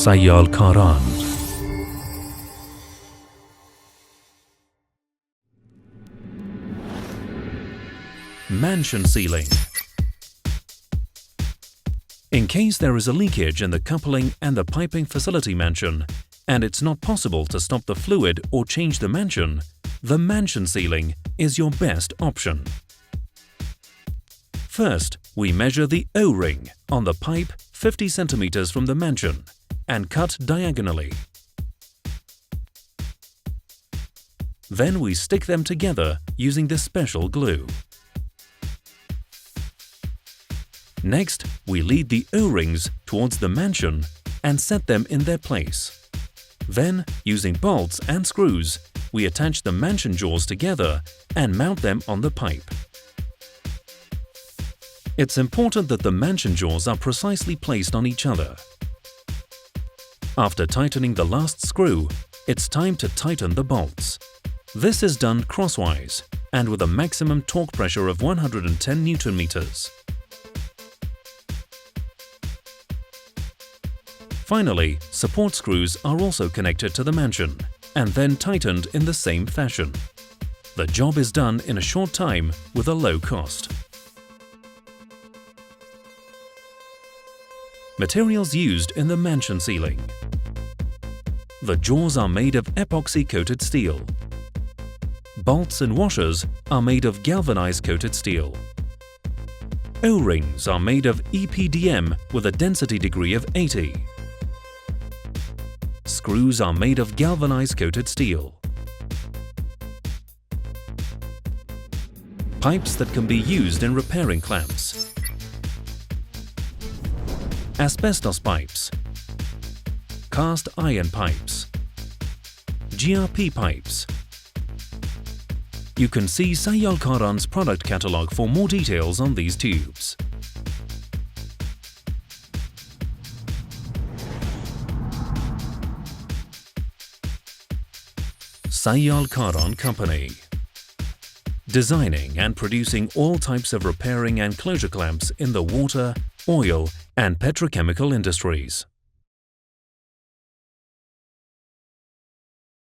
سیالکاران. Mansion sealing. In case there is a leakage in the coupling and the piping facility mansion, and it's not possible to stop the fluid or change the mansion sealing is your best option. First, we measure the O-ring on the pipe 50 cm from the mansion and cut diagonally. Then we stick them together using this special glue. Next, we lead the O-rings towards the mansion and set them in their place. Then, using bolts and screws, we attach the mansion jaws together and mount them on the pipe. It's important that the mansion jaws are precisely placed on each other. After tightening the last screw, it's time to tighten the bolts. This is done crosswise and with a maximum torque pressure of 110 Nm. Finally, support screws are also connected to the mansion and then tightened in the same fashion. The job is done in a short time with a low cost. Materials used in the mansion sealing. The jaws are made of epoxy-coated steel. Bolts and washers are made of galvanized coated steel. O-rings are made of EPDM with a density degree of 80. Screws are made of galvanized coated steel. Pipes that can be used in repairing clamps. Asbestos pipes. Cast iron pipes. GRP pipes. You can see Sayalkaran's product catalogue for more details on these tubes. Sayalkaran Company. Designing and producing all types of repairing and closure clamps in the water, oil and petrochemical industries.